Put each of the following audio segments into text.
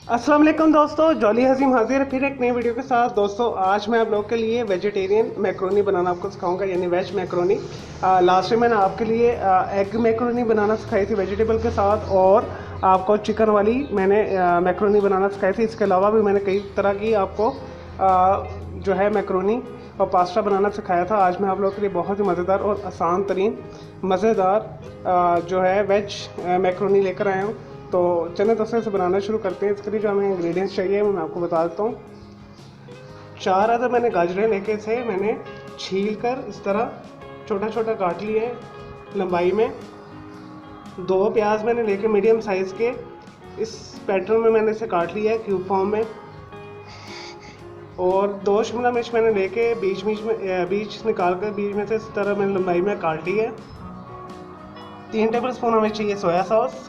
अस्सलाम वालेकुम दोस्तों, जॉली हसीम हाजिर है फिर एक नई वीडियो के साथ। दोस्तों आज मैं आप लोगों के लिए वेजिटेरियन मैक्रोनी बनाना आपको सिखाऊंगा, यानी वेज मैक्रोनी। लास्ट में मैंने आपके लिए एग मैक्रोनी बनाना सिखाई थी वेजिटेबल के साथ, और आपको चिकन वाली मैंने मैक्रोनी बनाना सिखाई थी। इसके अलावा भी मैंने कई तरह की आपको जो है मैक्रोनी और पास्ता बनाना सिखाया था। आज मैं आप लोगों के लिए बहुत ही मज़ेदार और आसान तरीन मज़ेदार जो है वेज मैक्रोनी लेकर आया हूँ। तो चलिए दोस्तों इसे बनाना शुरू करते हैं। इसके लिए जो हमें इंग्रेडिएंट्स चाहिए वो मैं आपको बता देता हूँ। 4 अदर मैंने गाजरें लेके थे, मैंने छील कर इस तरह छोटा छोटा काट लिए लंबाई में। 2 प्याज मैंने लेके मीडियम साइज़ के इस पैटर्न में मैंने इसे काट लिया है क्यूब फॉर्म में। और 2 शिमला मिर्च मैंने लेके बीज निकाल कर बीज में से इस तरह मैंने लंबाई में काट ली है। 3 टेबल स्पून हमें चाहिए सोया सॉस।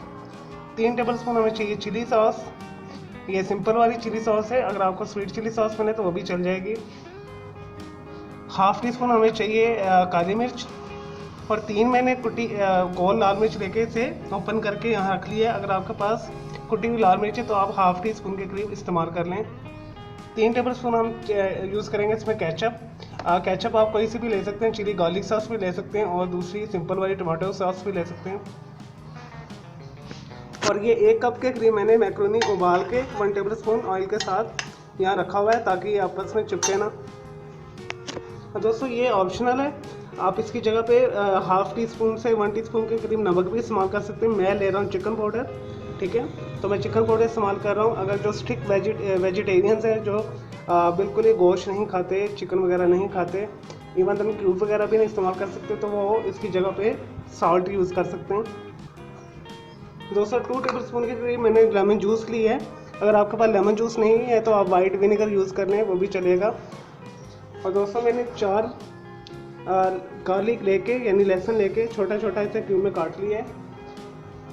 3 टेबल स्पून हमें चाहिए चिली सॉस। ये सिंपल वाली चिली सॉस है, अगर आपको स्वीट चिली सॉस बने तो वो भी चल जाएगी। हाफ टी स्पून हमें चाहिए काली मिर्च। और 3 मैंने कुटी गोल लाल मिर्च लेके इसे ओपन करके यहाँ रख लिया है। अगर आपके पास कुटी हुई लाल मिर्च है तो आप हाफ टी स्पून के करीब इस्तेमाल कर लें। 3 टेबल स्पून हम यूज़ करेंगे इसमें केचप। केचप आप कोई सी भी ले सकते हैं, चिली गार्लिक सॉस भी ले सकते हैं और दूसरी सिंपल वाली टमाटो सॉस भी ले सकते हैं। और ये 1 कप के करीब मैंने मैक्रोनी उबाल के 1 टेबल स्पून ऑयल के साथ यहाँ रखा हुआ है ताकि ये आपस में चिपके ना। दोस्तों ये ऑप्शनल है, आप इसकी जगह पे हाफ टी स्पून से 1 टीस्पून के करीब नमक भी इस्तेमाल कर सकते हैं। मैं ले रहा हूँ चिकन पाउडर, ठीक है, तो मैं चिकन पाउडर इस्तेमाल कर रहा हूँ। अगर जो स्ट्रिक्ट वेजिटेरियंस हैं, जो बिल्कुल ही गोश्त नहीं खाते, चिकन वगैरह नहीं खाते, इवन तो क्यूब वगैरह भी नहीं इस्तेमाल कर सकते, तो वो इसकी जगह पे सॉल्ट यूज़ कर सकते हैं। दोस्तों 2 टेबल स्पून के करीब मैंने लेमन जूस ली है। अगर आपके पास लेमन जूस नहीं है तो आप वाइट विनेगर यूज़ कर लें, वो भी चलेगा। और दोस्तों मैंने 4 गार्लिक लेके यानी लहसुन लेके छोटा छोटा इसे क्यूब में काट लिया है।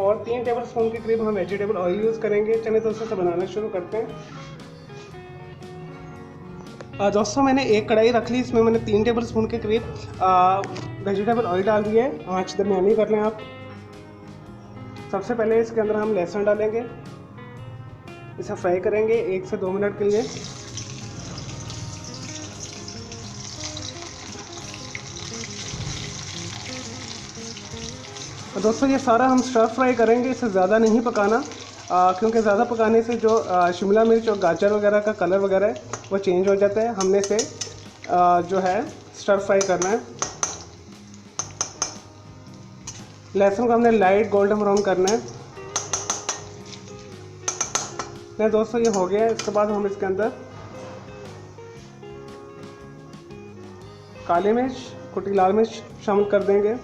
और 3 टेबल स्पून के करीब हम वेजिटेबल ऑयल यूज़ करेंगे। चलिए दोस्तों इसे बनाना शुरू करते हैं। दोस्तों मैंने एक कढ़ाई रख ली, इसमें मैंने 3 टेबल स्पून के करीब वेजिटेबल ऑयल डाल दिया है। आँच दरमियानी कर लें आप। सबसे पहले इसके अंदर हम लहसुन डालेंगे, इसे फ्राई करेंगे 1 से 2 मिनट के लिए। और दोस्तों ये सारा हम स्टर फ्राई करेंगे, इसे ज़्यादा नहीं पकाना, क्योंकि ज़्यादा पकाने से जो शिमला मिर्च और गाजर वगैरह का कलर वगैरह है वो चेंज हो जाता है। हमने इसे जो है स्टर फ्राई करना है। लहसुन को हमने लाइट गोल्डन ब्राउन करना है। नहीं दोस्तों ये हो गया है। इसके बाद हम इसके अंदर काली मिर्च, कुटी लाल मिर्च शामिल कर देंगे।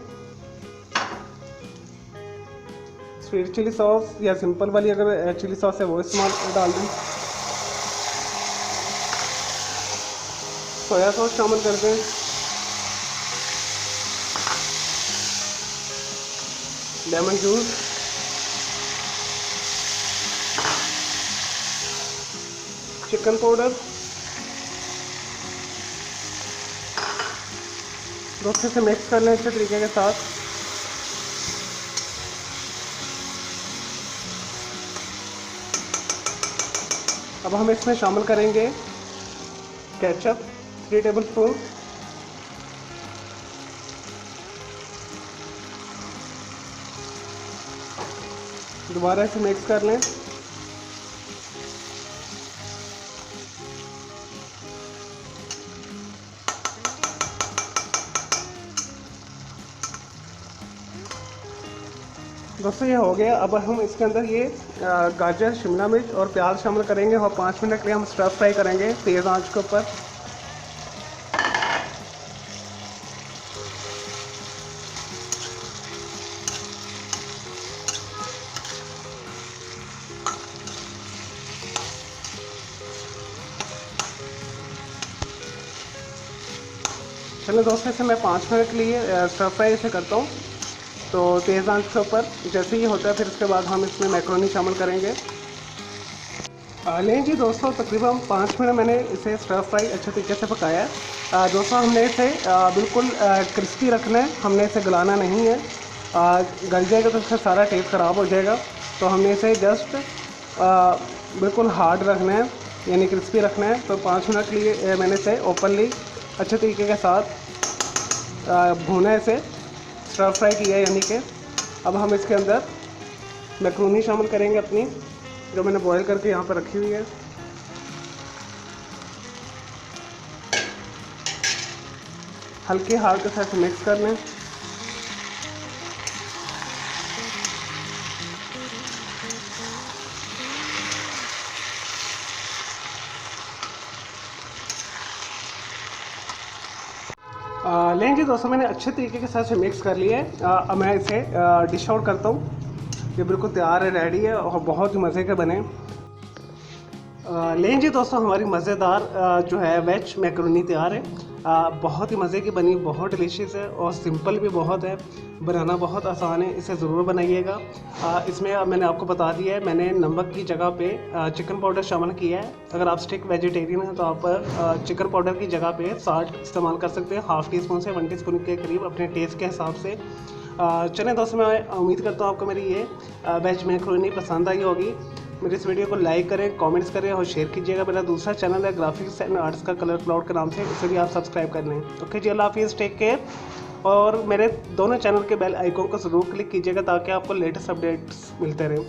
स्वीट चिली सॉस या सिंपल वाली अगर चिली सॉस है वो इस्तेमाल डाल दें। सोया सॉस शामिल कर दें। लेमन जूस, चिकन पाउडर, दोस्तों से मिक्स कर लें अच्छे तरीके के साथ। अब हम इसमें शामिल करेंगे केचप 3 टेबल स्पून। दोबारा इसे मिक्स कर लें। दोस्तों ये हो गया। अब हम इसके अंदर ये गाजर, शिमला मिर्च और प्याज शामिल करेंगे और 5 मिनट के लिए हम स्टर फ्राई करेंगे तेज़ आंच के ऊपर। चलो दोस्तों इसे मैं 5 मिनट के लिए स्टर फ्राई इसे करता हूँ, तो तेज़ आंच के ऊपर। जैसे ही होता है फिर उसके बाद हम इसमें मैक्रोनी शामिल करेंगे। लें जी दोस्तों, तकरीबन 5 मिनट मैंने इसे स्टर फ्राई अच्छे तरीके से पकाया है। दोस्तों हमने इसे बिल्कुल क्रिस्पी रखना है, हमने इसे गलाना नहीं है। गल जाएगा तो इसका सारा टेस्ट ख़राब हो जाएगा। तो हमने इसे जस्ट बिल्कुल हार्ड रखना है, यानी क्रिस्पी रखना है। तो 5 मिनट लिए मैंने इसे ओपनली अच्छे तरीके के साथ भूना है, इसे स्टर फ्राई किया है। यानी कि अब हम इसके अंदर मैक्रोनी शामिल करेंगे अपनी, जो मैंने बॉईल करके यहाँ पर रखी हुई है। हल्के हाथ के साथ मिक्स कर लें। लें जी दोस्तों, मैंने अच्छे तरीके के साथ से मिक्स कर लिया है। अब मैं इसे डिश आउट करता हूँ। ये बिल्कुल तैयार है, रेडी है और बहुत ही मज़े के बने। लें जी दोस्तों, हमारी मज़ेदार जो है वेज मैक्रोनी तैयार है। बहुत ही मज़े की बनी, बहुत डिलीशियस है और सिंपल भी बहुत है, बनाना बहुत आसान है। इसे ज़रूर बनाइएगा। इसमें मैंने आपको बता दिया है, मैंने नमक की जगह पे चिकन पाउडर शामिल किया है। अगर आप स्टिक वेजिटेरियन हैं तो आप चिकन पाउडर की जगह पे साल्ट इस्तेमाल कर सकते हैं, हाफ़ टी स्पून से 1 टीस्पून के करीब अपने टेस्ट के हिसाब से। चलें दोस्तों, मैं उम्मीद करता हूँ आपको मेरी ये वेज मैक्रोनी पसंद आई होगी। मेरे इस वीडियो को लाइक करें, कमेंट्स करें और शेयर कीजिएगा। मेरा दूसरा चैनल है ग्राफिक्स एंड आर्ट्स का कलर क्लाउड के नाम से, उसे भी आप सब्सक्राइब कर लें। ओके जी, अल्लाह हाफिज़, टेक केयर। और मेरे दोनों चैनल के बेल आइकॉन को ज़रूर क्लिक कीजिएगा ताकि आपको लेटेस्ट अपडेट्स मिलते रहें।